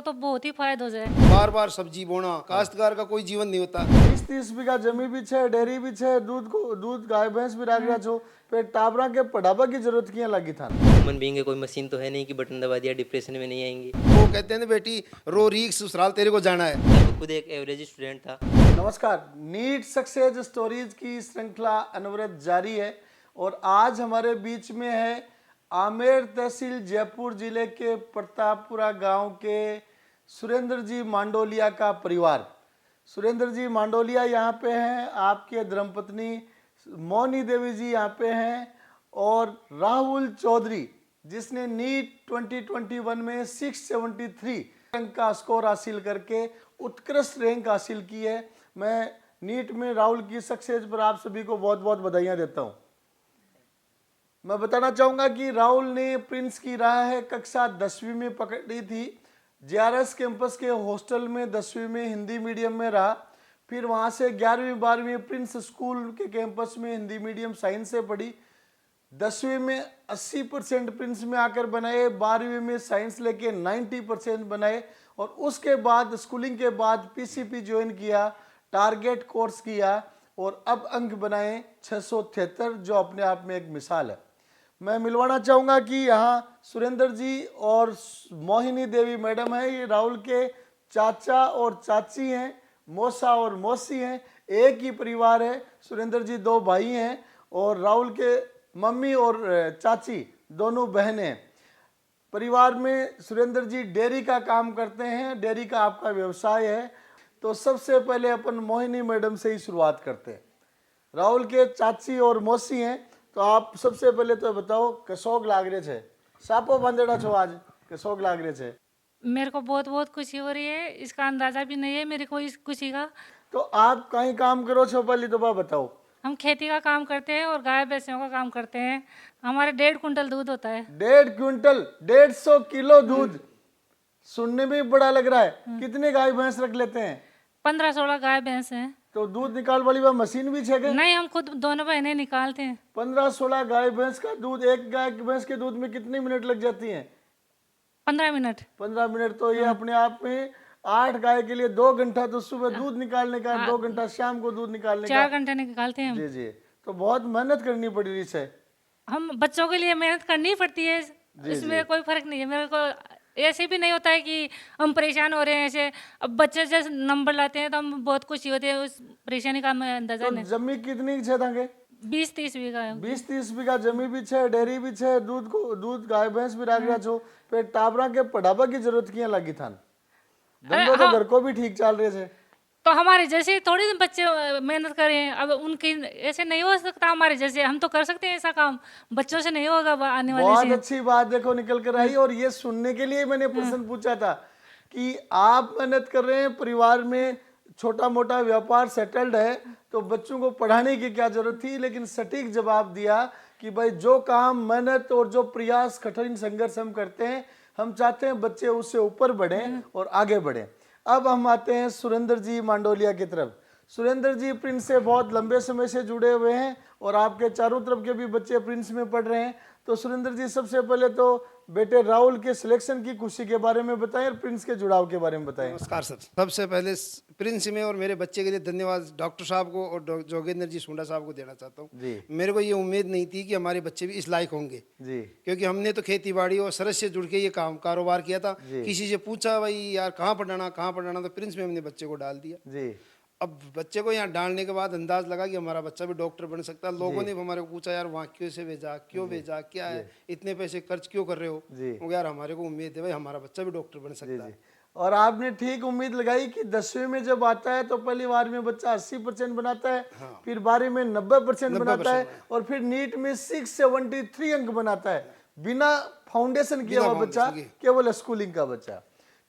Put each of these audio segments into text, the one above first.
तो बहुत ही फायदा हो जाए। बार बार सब्जी बोना, काश्तकार का कोई जीवन नहीं होता। 30 बीघा जमी भी छे, डेयरी भी छे, दूध गाय भैंस भी राख रहा छो, पे टाबरा के पढ़ाबा की जरूरत किया लगी था। ह्यूमन बीइंग है, कोई मशीन तो है नहीं कि बटन दबा दिया डिप्रेशन में नहीं आएंगी। वो कहते हैं ना बेटी रो रीख ससुराल तेरे को जाना है। मैं खुद एक एवरेज स्टूडेंट था। नमस्कार, नीट सक्सेस स्टोरीज की श्रृंखला अनवरत जारी है और आज हमारे बीच में है आमेर तहसील जयपुर जिले के प्रतापपुरा गांव के सुरेंद्र जी मांडोलिया का परिवार। सुरेंद्र जी मांडोलिया यहाँ पे हैं, आपके धर्मपत्नी मोनी देवी जी यहाँ पे हैं और राहुल चौधरी जिसने नीट 2021 में 673 रैंक का स्कोर हासिल करके उत्कृष्ट रैंक हासिल की है। मैं नीट में राहुल की सक्सेस पर आप सभी को बहुत बहुत बधाइयाँ देता हूँ। मैं बताना चाहूँगा कि राहुल ने प्रिंस की राह है कक्षा 10वीं में पकड़ी थी। जेआरएस कैंपस के हॉस्टल में 10वीं में हिंदी मीडियम में रहा, फिर वहाँ से 11वीं 12वीं प्रिंस स्कूल के कैंपस में हिंदी मीडियम साइंस से पढ़ी। 10वीं में 80% प्रिंस में आकर बनाए, 12वीं में साइंस लेके 90% बनाए और उसके बाद स्कूलिंग के बाद पीसीपी ज्वाइन किया, टारगेट कोर्स किया और अब अंक बनाए 673, जो अपने आप में एक मिसाल है। मैं मिलवाना चाहूँगा कि यहाँ सुरेंद्र जी और मोहिनी देवी मैडम है, ये राहुल के चाचा और चाची हैं, मौसा और मौसी हैं, एक ही परिवार है। सुरेंद्र जी 2 भाई हैं और राहुल के मम्मी और चाची दोनों बहनें हैं। परिवार में सुरेंद्र जी डेयरी का काम करते हैं, डेयरी का आपका व्यवसाय है। तो सबसे पहले अपन मोहिनी मैडम से ही शुरुआत करते हैं। राहुल के चाची और मौसी हैं, तो आप सबसे पहले तो बताओ कसोग लाग रहे छे, सापो बांधेड़ा छो आज, कसोग लाग रहे छे। मेरे को बहुत बहुत खुशी हो रही है, इसका अंदाजा भी नहीं है मेरे को इस खुशी का। तो आप कहीं काम करो छो, पहले तो बात बताओ। हम खेती का काम करते हैं और गाय भैंसों का काम करते हैं। हमारे 1.5 कुंटल दूध होता है। 1.5 क्विंटल 150 किलो दूध, सुनने में भी बड़ा लग रहा है। कितने गाय भैंस रख लेते हैं? 15-16 गाय भैंस हैं। तो दूध निकाल वाली वह मशीन भी छे? नहीं, हम खुद दोनों बहनें निकालते हैं। 15-16 गाय भैंस का दूध, एक गाय भैंस के दूध में कितने मिनट लग जाती हैं? 15 मिनट। 15 मिनट। तो ये अपने आप में 8 गाय के लिए 2 घंटा तो सुबह दूध निकालने का, 2 घंटा शाम को दूध निकालने का। 4 घंटे निकालते हैं हम। जी जी, तो बहुत मेहनत करनी पड़ रही है। हम बच्चों के लिए मेहनत करनी पड़ती है, इसमें कोई फर्क नहीं है। मेरे को ऐसे भी नहीं होता है कि हम परेशान हो रहे हैं ऐसे। अब बच्चे जैसे नंबर लाते हैं तो हम बहुत खुशी होती है, उस परेशानी का हमें अंदाजा तो नहीं। जमी कितनी छे ताके? 20-30 बीघा है। 20-30 बीघा जमी भी छे, डेयरी भी छे, दूध गाय भैंस भी राख रहा छो, पे टाबरा के पढ़ाबा की जरूरत किया लगी था? धंधो तो घर को भी ठीक चल रहे थे। तो हमारे जैसे थोड़ी ना बच्चे मेहनत करें, अब उनकी ऐसे नहीं हो सकता। हमारे जैसे हम तो कर सकते हैं ऐसा काम, बच्चों से नहीं होगा आने वाले बहुत से। अच्छी बात देखो निकल कर आई। और ये सुनने के लिए मैंने प्रश्न पूछा था कि आप मेहनत कर रहे हैं, परिवार में छोटा मोटा व्यापार सेटल्ड है, तो बच्चों को पढ़ाने की क्या जरूरत थी। लेकिन सटीक जवाब दिया कि भाई जो काम मेहनत और जो प्रयास कठिन संघर्ष हम करते हैं, हम चाहते हैं बच्चे उससे ऊपर बढ़ें और आगे बढ़ें। अब हम आते हैं सुरेंद्र जी मांडोलिया की तरफ। सुरेंद्र जी प्रिंस से बहुत लंबे समय से जुड़े हुए हैं और आपके चारों तरफ के भी बच्चे प्रिंस में पढ़ रहे हैं। तो सुरेंद्र जी सबसे पहले तो बेटे राहुल के सिलेक्शन की खुशी के बारे में बताएं और प्रिंस के जुड़ाव के बारे में बताएं। नमस्कार सर। सबसे पहले प्रिंस में और मेरे बच्चे के लिए धन्यवाद डॉक्टर साहब को और जोगेंद्र जी सुंडा साहब को देना चाहता हूँ जी। मेरे को ये उम्मीद नहीं थी कि हमारे बच्चे भी इस लायक होंगे जी, क्योंकि हमने तो खेती बाड़ी और सरस से जुड़ के ये कारोबार किया था। किसी से पूछा भाई यार कहाँ पढ़ाना, तो प्रिंस में हमने बच्चे को डाल दिया। जी। अब बच्चे को यहाँ डालने के बाद अंदाज लगा कि हमारा बच्चा भी डॉक्टर बन सकता है। लोगों ने हमारे को पूछा यार वहाँ क्यों से भेजा, क्यों भेजा, क्या है, इतने पैसे खर्च क्यों कर रहे हो? वो यार हमारे को उम्मीद है भाई हमारा बच्चा भी डॉक्टर बन सकता है। और आपने ठीक उम्मीद लगाई कि 10वीं में जब आता है तो पहली बार में बच्चा 80% बनाता है। हाँ। फिर 12वीं में 90% बनाता है और फिर नीट में 673 अंक बनाता है, बिना फाउंडेशन किया हुआ बच्चा, केवल स्कूलिंग का बच्चा।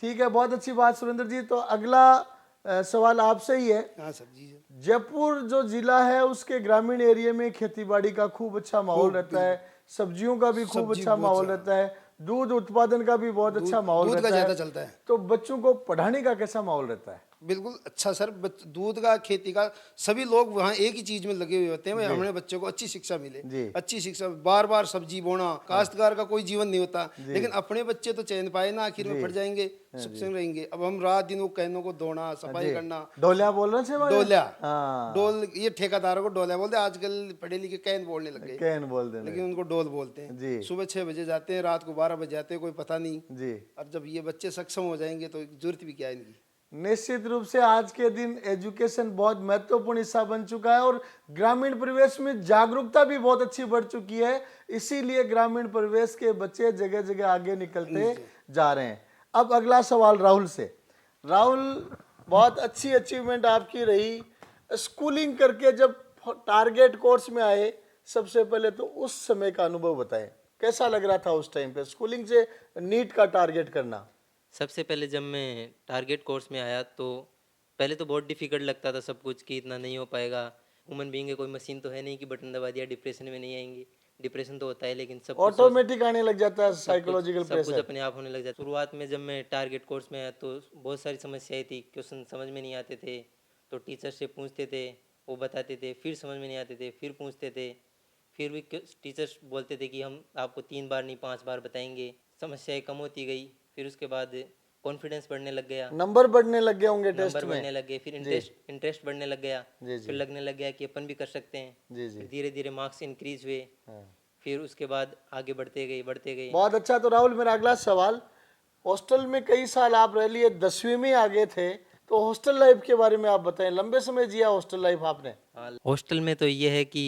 ठीक है, बहुत अच्छी बात सुरेंद्र जी। तो अगला सवाल आपसे ही है। हाँ सर जी। जयपुर जो जिला है उसके ग्रामीण एरिया में खेतीबाड़ी का खूब अच्छा माहौल रहता है, सब्जियों का भी खूब अच्छा माहौल रहता है, दूध उत्पादन का भी बहुत अच्छा माहौल रहता है। ज्यादा चलता है। तो बच्चों को पढ़ाने का कैसा माहौल रहता है? बिल्कुल अच्छा सर, दूध का, खेती का, सभी लोग वहाँ एक ही चीज में लगे हुए होते हैं, भाई हमारे बच्चों को अच्छी शिक्षा मिले। जी। अच्छी शिक्षा, बार बार सब्जी बोना, काश्तकार का कोई जीवन नहीं होता, लेकिन अपने बच्चे तो चैन पाए ना, आखिर में फट जाएंगे, सुखसंग रहेंगे। अब हम रात दिन वो कहनों को धोना, सफाई करना, डोलिया बोल रहे थे डोलिया, हाँ, डोल, ये ठेकेदारों को डोलिया बोलते हैं, आजकल पढ़े लिखे कैन बोलने लग गए, कैन बोल देना लेकिन उनको डोल बोलते जी। हैं। सुबह 6 बजे जाते हैं, रात को 12 बजे जाते हैं, कोई पता नहीं। जी। और जब ये बच्चे सक्षम हो जाएंगे तो जरूरत भी क्या है इनकी। निश्चित रूप से आज के दिन एजुकेशन बहुत महत्वपूर्ण हिस्सा बन चुका है और ग्रामीण परिवेश में जागरूकता भी बहुत अच्छी बढ़ चुकी है, इसीलिए ग्रामीण परिवेश के बच्चे जगह जगह आगे निकलते जा रहे हैं। अब अगला सवाल राहुल से। राहुल, बहुत अच्छी अचीवमेंट आपकी रही, स्कूलिंग करके जब टारगेट कोर्स में आए, सबसे पहले तो उस समय का अनुभव बताएं, कैसा लग रहा था उस टाइम पे स्कूलिंग से नीट का टारगेट करना? सबसे पहले जब मैं टारगेट कोर्स में आया तो पहले तो बहुत डिफिकल्ट लगता था सब कुछ, कि इतना नहीं हो पाएगा, ह्यूमन बीइंग है, कोई मशीन तो है नहीं कि बटन दबा दिया डिप्रेशन में नहीं आएंगे। डिप्रेशन तो होता है, लेकिन सब कुछ ऑटोमेटिक आने लग जाता है, साइकोलॉजिकल सब कुछ प्रेशर। अपने आप होने लग जाता। शुरुआत में जब मैं टारगेट कोर्स में आया तो बहुत सारी समस्याएं थी, क्वेश्चन समझ में नहीं आते थे, तो टीचर से पूछते थे, वो बताते थे, फिर समझ में नहीं आते थे, फिर पूछते थे, फिर भी टीचर्स बोलते थे कि हम आपको 3 बार नहीं 5 बार बताएंगे। समस्याएं कम होती गई, फिर उसके बाद कॉन्फिडेंस बढ़ने लग गया, नंबर बढ़ने लग गए होंगे टेस्ट नंबर में। बढ़ने लग गए, फिर इंटरेस्ट बढ़ने लग गया, फिर लगने लग गया कि अपन भी कर सकते हैं। जी जी। फिर धीरे धीरे मार्क्स इंक्रीज हुए, फिर उसके बाद आगे बढ़ते गए। बहुत अच्छा। तो राहुल, मेरा अगला सवाल, हॉस्टल में कई साल आप रह लिए, 10वीं में आ गए थे, तो हॉस्टल लाइफ के बारे में आप बताएं, लंबे समय जिया हॉस्टल लाइफ आपने? हॉस्टल में तो ये है कि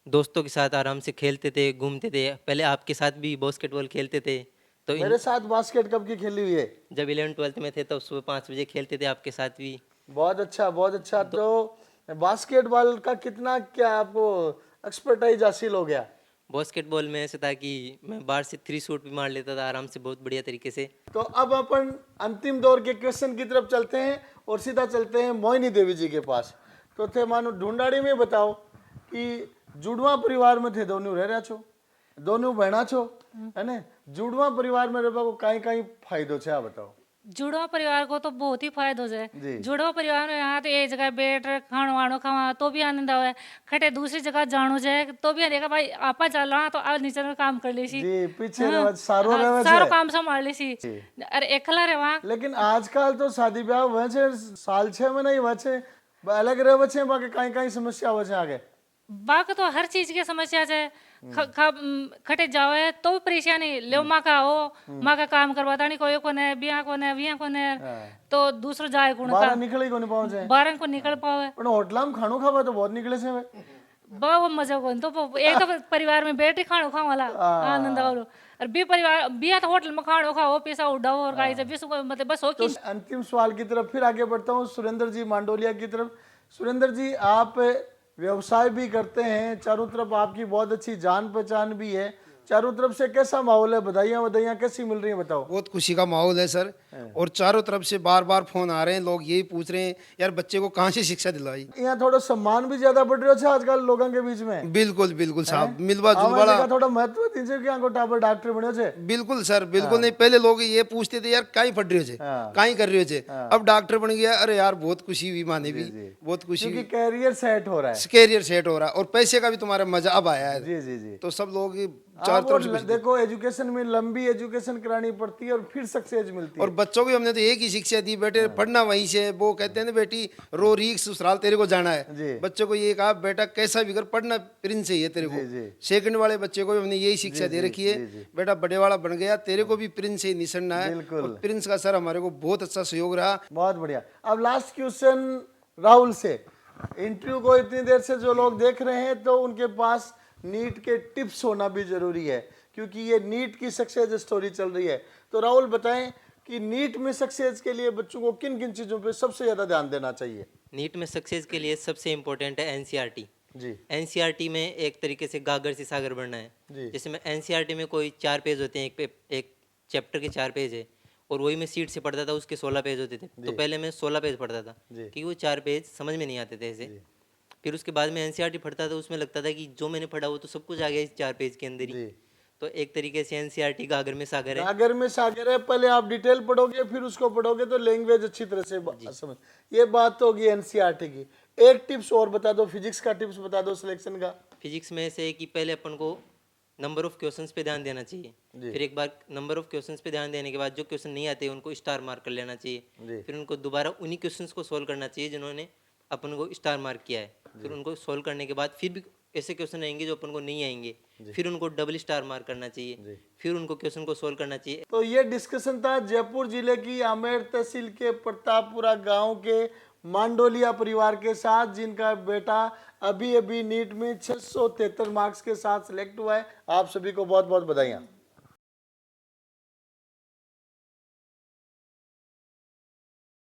दोस्तों के साथ आराम से खेलते थे, घूमते थे। पहले आपके साथ भी बास्केटबॉल खेलते थे, तो मेरे साथ बास्केट कब की खेली हुई है? जब 11th-12th में थे तब सुबह 5 बजे खेलते थे आपके साथ भी। बहुत अच्छा, बहुत अच्छा। तो बास्केटबॉल का कितना क्या आपको एक्सपर्टाइज हासिल हो गया? बास्केटबॉल में ऐसा था कि मैं बाहर से 3 शॉट भी मार लेता था आराम से, बहुत बढ़िया तरीके से। तो अब अपन अंतिम दौर के क्वेश्चन की तरफ चलते हैं और सीधा चलते हैं मोहिनी देवी जी के पास। तो थे मानो ढूंढाड़ी में बताओ कि जुड़वा परिवार में थे, दोनों रह रहा छो, दोनों बहना छो, है ने? जुड़वा परिवार में रहबा को कई कई फायदो छे, आ बताओ। जुड़वा परिवार को तो बहुत ही फायदो जी। है। जुड़वा परिवार में यहाँ तो एक जगह बैठ खानो वानो खावा तो भी आनंद आवे, खटे दूसरी जगह जानो जाए तो भी देखा भाई आपा चल रहा तो आज नीचे में काम कर लेसी। जी, पीछे रहवा सारो रहवा सारो छे। काम संभाल लेसी। अरे एकला रहवा। लेकिन आजकल तो शादी ब्याह हुए छे, साल 6 में नहीं हुए छे, अलग रहवे छे, बाकी कई कई समस्या हो छे आगे। बाकी तो हर चीज की समस्या है। खटे जावे तो भी परेशानी ले, माँ का हो, माँ का काम करवाता नहीं, कोई को ने बिया को ने तो दूसरो जाए गुण बाहर का निकल ही कोनी पावे छे। बारह को निकल पावे। पण होटल में खानो खावा तो बहुत निकले छे वे। बहुत मजा को तो एक तो परिवार में बैठ खानो खाओ वाला आनंद वालो, और बी परिवार बिया तो होटल में खानो खाओ, पैसा उड़ाओ और काई से मतलब बस हो तो कि। अंतिम सवाल की तरफ फिर आगे बढ़ता हूँ, सुरेंद्र जी मांडोलिया की तरफ। सुरेंद्र जी, आप व्यवसाय भी करते हैं, चारों तरफ आपकी बहुत अच्छी जान पहचान भी है, चारों तरफ से कैसा माहौल है? बधाइयाँ बधाइयाँ कैसी मिल रही हैं बताओ। बहुत खुशी का माहौल है सर, और चारों तरफ से बार बार फोन आ रहे हैं, लोग यही पूछ रहे हैं यार बच्चे को कहाँ से शिक्षा दिलाई। यहाँ थोड़ा सम्मान भी ज्यादा बढ़ रहा है आजकल लोगों के बीच में। बिल्कुल बिल्कुल साहब, मिलवा आवाज जुलवाड़ा। का थोड़ा महत्व दीजिए कि यहाँ को टाबर डॉक्टर बने छे। बिल्कुल सर, बिल्कुल नहीं, पहले लोग ये पूछते थे यार काई पढ़ रहे हो, हाँ। काई कर रहे हो, अब डॉक्टर बन गया, अरे यार बहुत खुशी हुई, माने भी बहुत खुशी क्योंकि हुई, कैरियर सेट हो रहा है। कैरियर सेट हो रहा है और पैसे का भी तुम्हारा मजा अब आया है। जी जी जी। तो सब लोग आप चारों तरफ और से देखो, एजुकेशन में लंबी एजुकेशन करानी पड़ती है और फिर सक्सेस मिलती है। और बच्चों को भी हमने तो एक ही शिक्षा दी, बेटे पढ़ना वहीं से। वो कहते हैं ना बेटी रो रीख ससुराल तेरे को जाना जी। है, बच्चों को ये कहा बेटा कैसा भी कर पढ़ना प्रिंस ही है तेरे जी, जी। को। सेकंड वाले बच्चे को भी हमने यही शिक्षा दे रखी है, बेटा बड़े वाला बन गया तेरे को भी प्रिंस ही निसरना है। बिल्कुल। और प्रिंस का सर हमारे को बहुत अच्छा सहयोग रहा। बहुत बढ़िया। अब लास्ट क्वेश्चन राहुल से। इंटरव्यू को इतनी देर से जो लोग देख रहे हैं तो उनके पास नीट के टिप्स होना भी जरूरी है, क्योंकि ये नीट की सक्सेस स्टोरी चल रही है। तो राहुल बताएं कि नीट में सक्सेस के लिए बच्चों को किन किन चीजों पे सबसे ज्यादा ध्यान देना चाहिए? नीट में सक्सेस के लिए सबसे इम्पोर्टेंट है एनसीईआरटी। जी एनसीईआरटी में एक तरीके से गागर से सागर बनना जी। है। जैसे में एनसीईआरटी में कोई 4 पेज होते हैं, एक चैप्टर के 4 पेज है, और वही मैं सीट से पढ़ता था, उसके 16 पेज होते थे। तो पहले मैं 16 पेज पढ़ता था क्योंकि वो 4 पेज समझ में नहीं आते थे ऐसे। फिर उसके बाद में एनसीईआरटी पढ़ता था, उसमें लगता था कि जो मैंने पढ़ा वो तो सब कुछ आ गया इस 4 पेज के अंदर ही। तो एक तरीके से एनसीईआरटी का अगर में सागर है। अगर में सागर है, पहले आप डिटेल पढ़ोगे फिर उसको पढ़ोगे तो लैंग्वेज अच्छी तरह से समझ। ये बात तो होगी एनसीईआरटी की। एक टिप्स और बता दो, फिजिक्स का टिप्स बता दो सिलेक्शन का। फिजिक्स में से कि पहले अपन को नंबर ऑफ क्वेश्चंस पे ध्यान देना चाहिए, फिर एक बार नंबर ऑफ क्वेश्चंस पे ध्यान देने के बाद जो क्वेश्चन नहीं आते उनको स्टार मार्क कर लेना चाहिए, फिर उनको दोबारा उन्हीं क्वेश्चंस को सोल्व करना चाहिए जिन्होंने अपन को स्टार मार्क किया है, फिर उनको सोल्व करने के बाद फिर भी ऐसे क्वेश्चन आएंगे जो अपन को नहीं आएंगे, फिर उनको डबल स्टार मार्क करना चाहिए, फिर उनको क्वेश्चन को सोल्व करना चाहिए। तो ये डिस्कशन था जयपुर जिले की आमेर तहसील के प्रतापपुरा गांव के मांडोलिया परिवार के साथ, जिनका बेटा अभी अभी नीट में 673 मार्क्स के साथ सिलेक्ट हुआ है। आप सभी को बहुत बहुत बधाइयाँ।